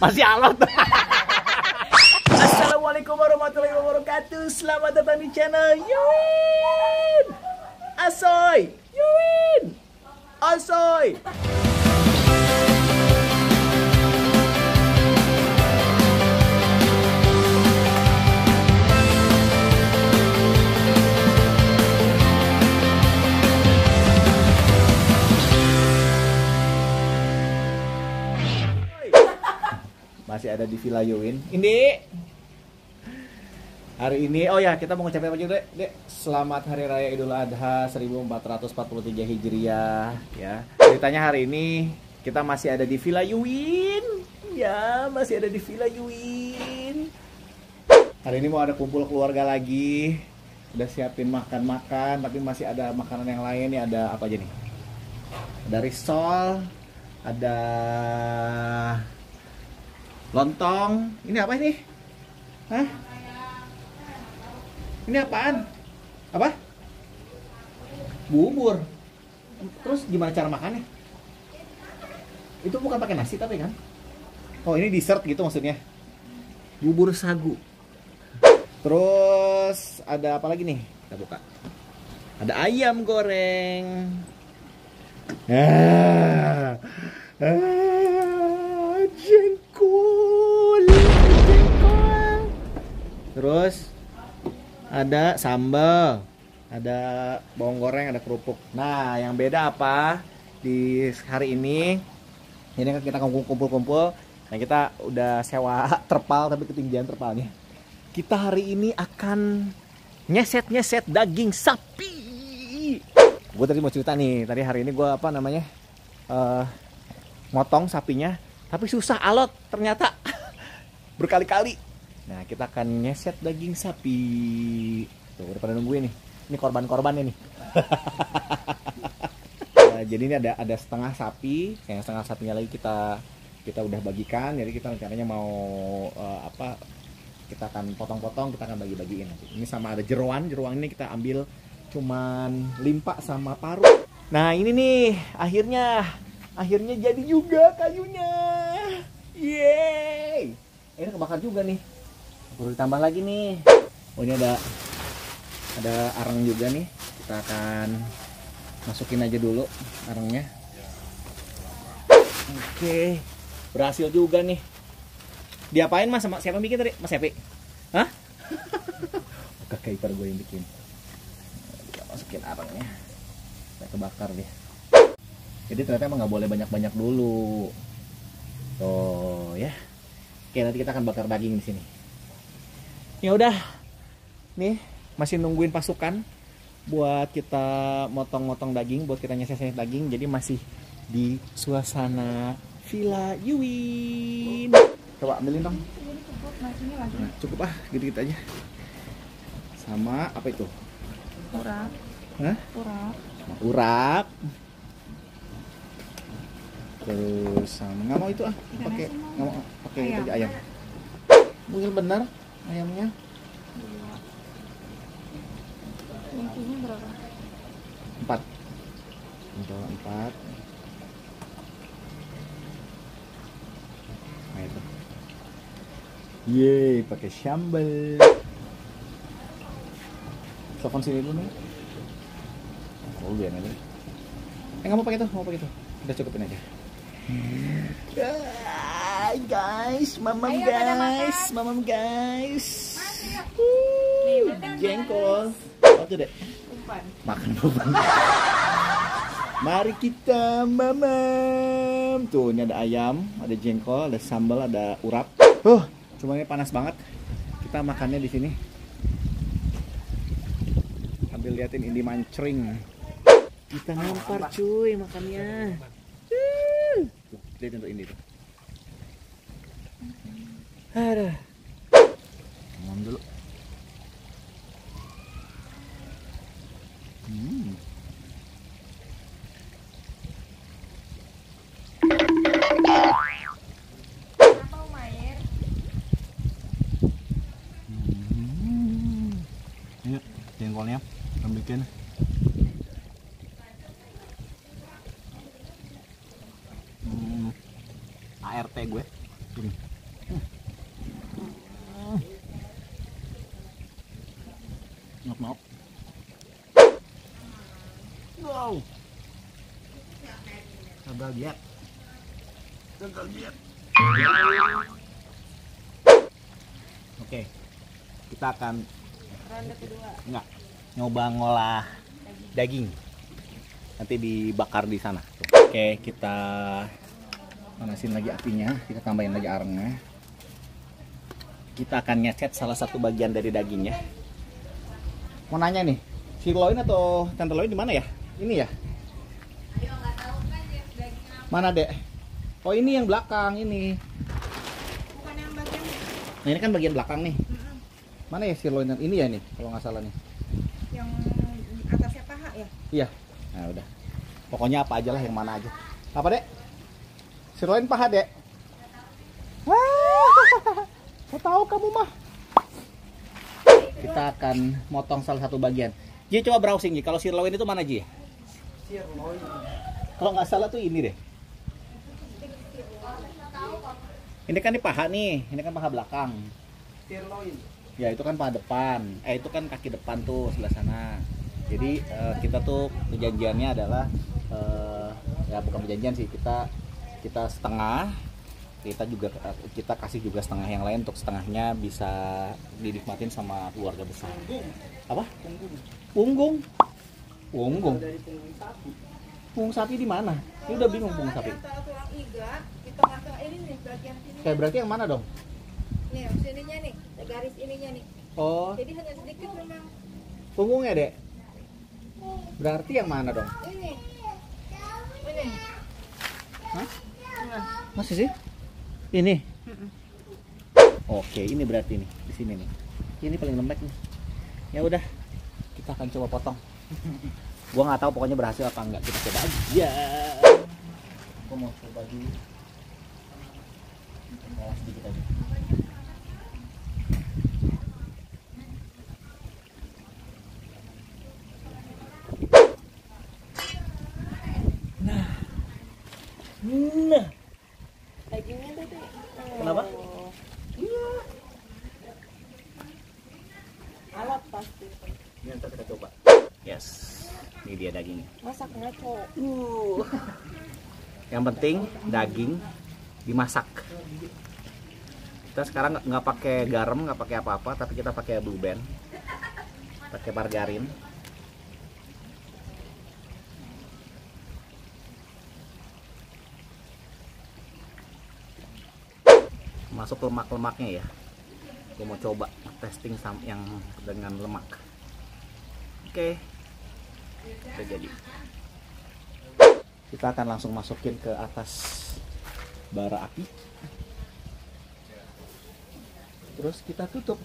Masih alot. Assalamualaikum warahmatullahi wabarakatuh. Selamat datang di channel Yuwin. Asoy. Yuwin. Asoy. Masih ada di Villa Yuwin. Ini hari ini, oh ya, kita mau ngucapin apa juga, Dek? Selamat Hari Raya Idul Adha 1443 Hijriah, ya. Ceritanya hari ini kita masih ada di Villa Yuwin. Ya, masih ada di Villa Yuwin. Hari ini mau ada kumpul keluarga lagi. Udah siapin makan-makan, tapi masih ada makanan yang lain nih. Ada apa aja nih? Ada risol, ada lontong. Ini apa ini? Hah? Ini apaan? Apa? Bubur. Terus gimana cara makannya? Itu bukan pakai nasi tapi kan? Oh, ini dessert gitu maksudnya. Bubur sagu. Terus ada apa lagi nih? Kita buka. Ada ayam goreng. Jengkol. Terus ada sambal, ada bawang goreng, ada kerupuk. Nah, yang beda apa di hari ini? Ini kita kumpul-kumpul. Nah, kita udah sewa terpal, tapi ketinggian terpalnya. Kita hari ini akan nyeset daging sapi. Gue tadi mau cerita nih. Tadi hari ini gue motong sapinya, tapi susah alot ternyata berkali-kali. Nah, kita akan nyeset daging sapi. Tuh, udah pada nungguin nih. Ini korban-korbannya nih. Nah, jadi ini ada setengah sapi, yang setengah sapinya lagi kita udah bagikan. Jadi kita rencananya mau kita akan potong-potong, kita akan bagi-bagiin nanti. Ini sama ada jeroan ini kita ambil cuman limpa sama paru. Nah, ini nih akhirnya jadi juga kayunya. Yeay. Ini kebakar juga nih. Perlu ditambah lagi nih. Oh, ini ada arang juga nih. Kita akan masukin aja dulu arangnya. Oke. Berhasil juga nih. Diapain Mas? Sama siapa yang bikin tadi? Mas Epi? Hah? Kakak ipar gue yang bikin. Kita masukin arangnya. Kita kebakar dia. Jadi ternyata emang nggak boleh banyak-banyak dulu. Tuh ya. Oke, nanti kita akan bakar daging di sini. Ya udah, nih masih nungguin pasukan buat kita motong-motong daging, buat kita nyeset daging. Jadi masih di suasana Villa Yuwin. Coba ambilin dong. Nah, cukup gitu-gitu aja. Sama apa itu? Urap. Hah? Urap. Urap. Terus sama nggak mau itu pakai nggak mau pakai itu aja ayam. Mungkin benar ayamnya. Intinya berapa? 4. Untuk 4. Nah itu. Yeay, pakai sambal. Telepon sini dulu nih. Oh, biar aja. Nggak mau pakai itu, Udah cukupin aja. Guys, mamam guys. Jengkol. Oh tuh deh. Makan beban. Mari kita mamam. Tuh, ini ada ayam, ada jengkol, ada sambal, ada urap. Cuma ini panas banget. Kita makannya di sini. Sambil liatin ini mancring. Kita ngampar cuy makannya. Lihat untuk ini tuh. Aduh. Ngomong dulu. Ini jengkolnya bikin. ART gue. Ini. Nok. Wow. Gagal diet. Oke. Kita akan Ronde kedua. nyoba ngolah daging. Nanti dibakar di sana. Oke, kita panasin lagi apinya, kita tambahin lagi arengnya. Kita akan nyecet salah satu bagian dari dagingnya. Mau nanya nih, sirloin atau tenderloin di mana ya? Ini ya? Mana, Dek? Oh, ini yang belakang ini. Bukan yang bagian Nah, ini kan bagian belakang nih. Mana ya sirloin? Ini ya nih, kalau nggak salah nih. yang atasnya paha ya? Iya. Nah, udah. Pokoknya apa aja lah, yang mana aja. Apa, Dek? Sirloin paha, Dek. Kau tahu kamu mah. Kita akan motong salah satu bagian. Ji, coba browsing, Ji. Kalau sirloin itu mana, Ji? Sirloin. Kalau nggak salah tuh ini deh. Ini kan di paha nih. Ini kan paha belakang. Sirloin. Ya, itu kan paha depan. Itu kan kaki depan tuh sebelah sana. Jadi kita tuh perjanjiannya adalah ya bukan perjanjian sih, kita setengah, kita kasih juga setengah yang lain, untuk setengahnya bisa dinikmatin sama keluarga besar. Apa? Punggung. Dari punggung sapi. Punggung sapi di mana? Ini udah bingung punggung sapi. Antara tulang iga di tengah-tengah ini nih bagian sini. Kayak berarti yang mana dong? Nih, sininya nih, garis ininya nih. Oh, Jadi hanya sedikit memang punggungnya, Dek. Berarti yang mana dong? ini. Ini. Hah? Nah, Masih sih? Ini. Oke, ini berarti nih di sini nih. Ini paling lembek nih. Ya udah, kita akan coba potong. Gua nggak tahu pokoknya berhasil apa enggak, kita coba aja. Gua mau coba dulu. Ngolah sedikit aja. Nah, dagingnya tadi. Kenapa? Iya. Alat pasti. ini nanti kita coba. Yes, ini dia dagingnya. Masaknya cowok. Yang penting daging dimasak. Kita sekarang nggak pakai garam, nggak pakai apa-apa, tapi kita pakai blue band, pakai margarin. Masuk lemak-lemaknya ya. Gue mau coba testing yang dengan lemak. Oke, udah jadi. Kita akan langsung masukin ke atas bara api. Terus kita tutup.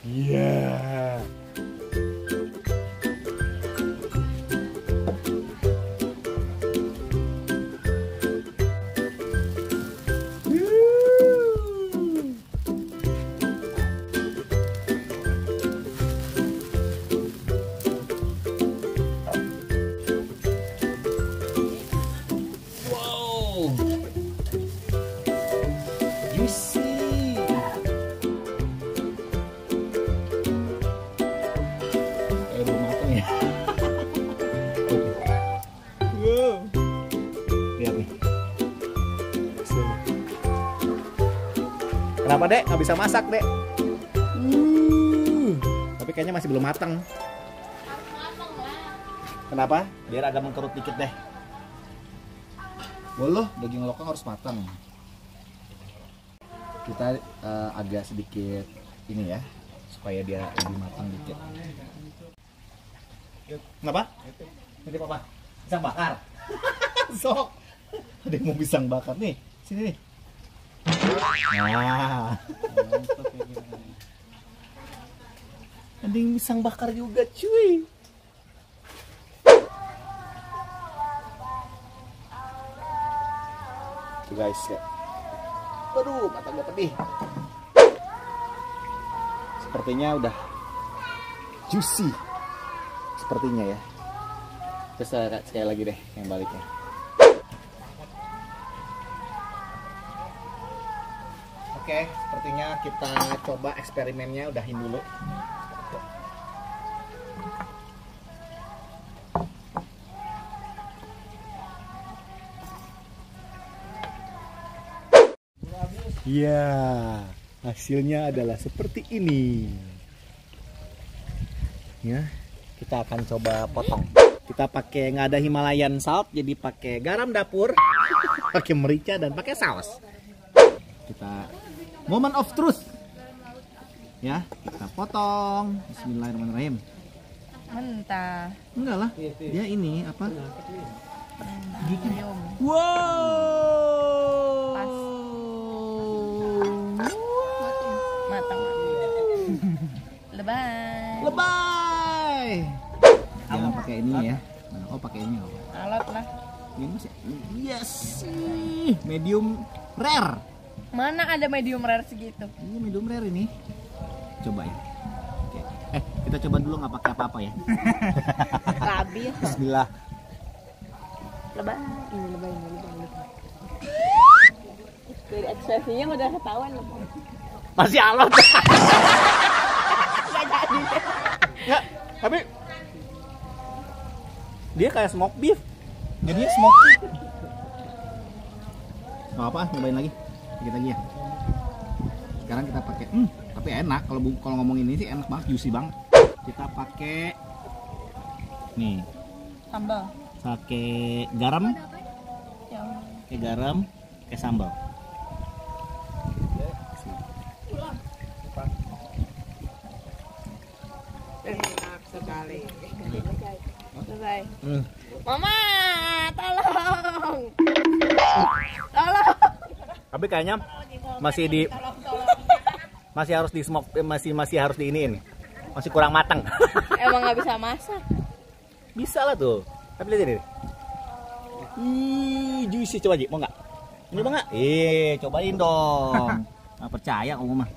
Iya. Kenapa, Dek? Nggak bisa masak, Dek? Tapi kayaknya masih belum matang. Kenapa? Biar agak mengkerut dikit deh. Boleh, daging lokal harus matang. Kita agak sedikit ini ya, supaya dia lebih matang dikit. Kenapa? Ini apa? Pisang bakar. Sok. Ada yang mau pisang bakar nih. Sini nih. Nah. Ada yang pisang bakar juga, cuy. Tuh guys, ya. Aduh, mata gua pedih. Sepertinya udah juicy. Sepertinya ya. Terus sekali lagi deh yang baliknya. Oke, Oke, sepertinya kita coba eksperimennya udahin dulu. Ya, hasilnya adalah seperti ini. Ya, kita akan coba potong. Kita pakai nggak ada Himalayan salt, jadi pakai garam dapur, pakai merica dan pakai saus. Kita moment of truth. Ya, kita potong. Bismillahirrahmanirrahim. Mentah. Enggak lah, dia ini apa? Medium. Wow. Pas. Matang. Lebay. Lebay. Jangan pakai ini ya. Oh, pakai ini. Alot lah. Ini masih. Yes. Medium rare. Mana ada medium rare segitu? Ini medium rare ini. Coba ya. Oke. Kita coba dulu nggak pakai apa-apa ya. Labil. Bismillah. Lebay. Ini lebay. Dari ekspresinya udah ketahuan loh. Masih alot. Gak jadi. Nggak, tapi dia kayak smoke beef. Jadinya smoky. Mau apa? Nyobain lagi. Dikit lagi ya. Sekarang kita pakai tapi enak kalau ngomong ini sih enak banget, juicy banget. Kita pakai nih. Sambal. Pakai garam, Ya. pakai garam, pakai sambal. Enak sekali. Selesai. Mama, tolong. Tolong. Tapi kayaknya masih harus di smoke, masih harus diiniin. Masih kurang matang. Emang nggak bisa masak. Bisa lah tuh. Tapi lihat ini. Juicy, coba Ji, mau nggak? Ini mau nggak? Cobain dong. Nggak percaya kamu mah.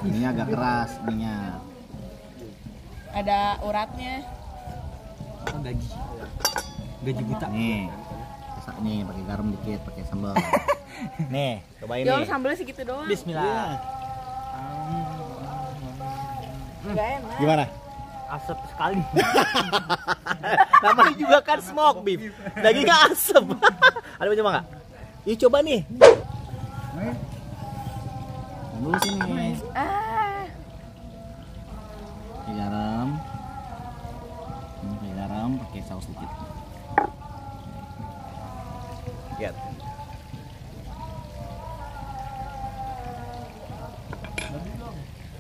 Ini agak keras ininya. Ada uratnya. Gaji buta. Nih. Nih pakai garam dikit, pakai sambal. Nih, cobain Jangan nih. sambalnya segitu doang. Bismillah. Nggak enak. Gimana? Asap sekali. Namanya juga kan smoke beef. Dagingnya asem. Ada mau coba nggak? Yuk coba nih. Dulu sini. Ah. Pakai garam. Pakai garam, pakai saus dikit. Lihat.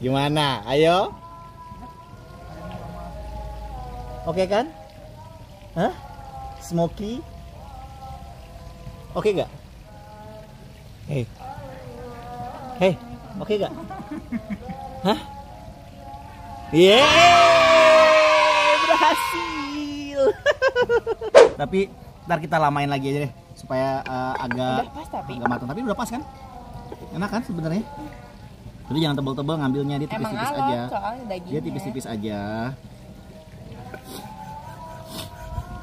Gimana? Ayo. Oke kan? Hah? Smoky? Oke gak? Hei. Hei, oke gak? Hah? Yeay! Berhasil! Tapi ntar kita lamain lagi aja deh supaya agak Udah pas tapi. agak matang. Tapi udah pas kan? Enak kan sebenarnya? Tapi jangan tebel-tebel ngambilnya, dia Emang tipis-tipis alot aja. soalnya dagingnya. Dia tipis-tipis aja.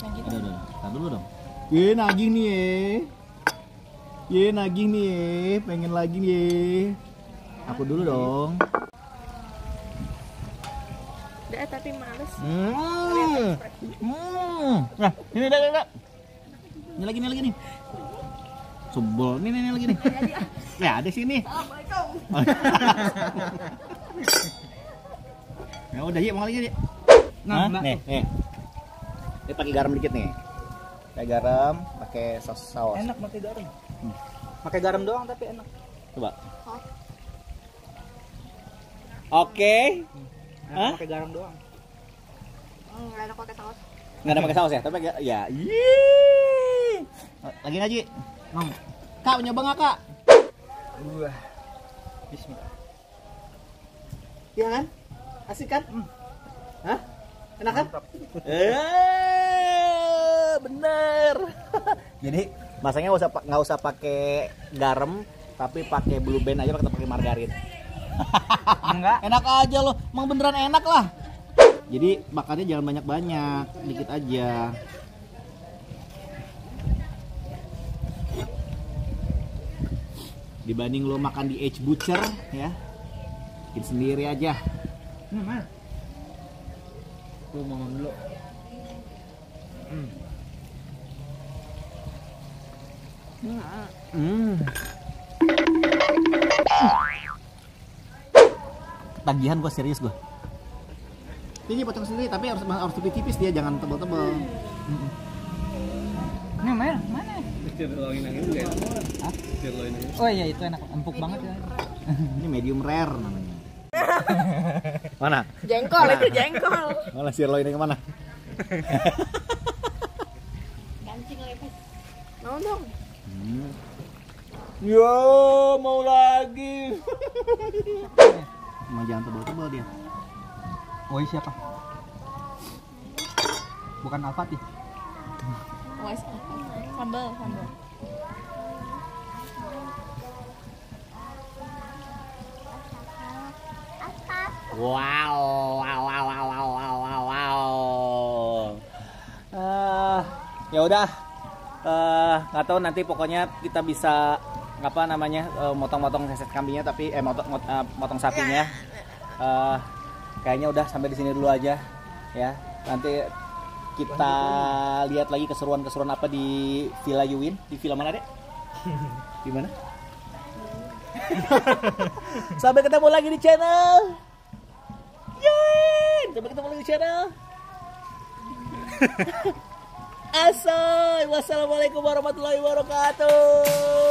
Nah, gitu. Udah. Tar dulu dong. Ye, nagih nih ye. Ye, nagih nih ye. Pengen lagi nih ye. Aku dulu dong. Udah tapi males. Nah, ini udah. Ini lagi nih. Sebel. Ini lagi nih. Ya, ada sini. Ya udah, Ji, mau lagi, Ji. Nah, nih. Ini pakai garam dikit nih. Pakai garam, pakai saus. Enak pakai garam. Pakai garam doang tapi enak. Coba. Oke. Hah? Pakai garam doang. Nggak enak pakai saus. Nggak ada pakai saus ya, tapi ya. Yeay. Lagi ngaji. Mau. Kak, nyoba nggak, Kak? Bismillah. Iya kan? Asik kan? Hah? Enak kan? Mantap. Bener. Jadi masaknya nggak usah pakai garam, tapi pakai blue band aja, pakai margarin. Enggak. Enak aja loh, emang beneran enak lah. Jadi bakarnya jangan banyak-banyak, dikit aja. Dibanding lo makan di Edge Butcher ya. Bikin sendiri aja. Mana? Gue mau dulu. Tagihan gue serius gue. Ini potong sendiri tapi harus tipis-tipis dia, jangan tebel-tebel. Ini mana? Mana? Oh iya itu enak, empuk banget ya. Ini medium rare namanya. Mana? Jengkol itu jengkol. Mana sirloin yang mana? Kancing lepis. Mau dong. Yo, mau lagi. Emang jangan tebal-tebal dia. Woi siapa? Bukan Al-Fatih. Wes. Sambal. Wow. Ya udah. Nggak tahu nanti pokoknya kita bisa apa namanya motong-motong seset kambingnya tapi motong sapinya. Kayaknya udah sampai di sini dulu aja ya. Nanti kita lihat lagi keseruan-keseruan apa di Villa Yuwin. Di villa mana, Dek? Di mana? Sampai ketemu lagi di channel Yuwin. Sampai ketemu lagi di channel Asoy. Wassalamualaikum warahmatullahi wabarakatuh.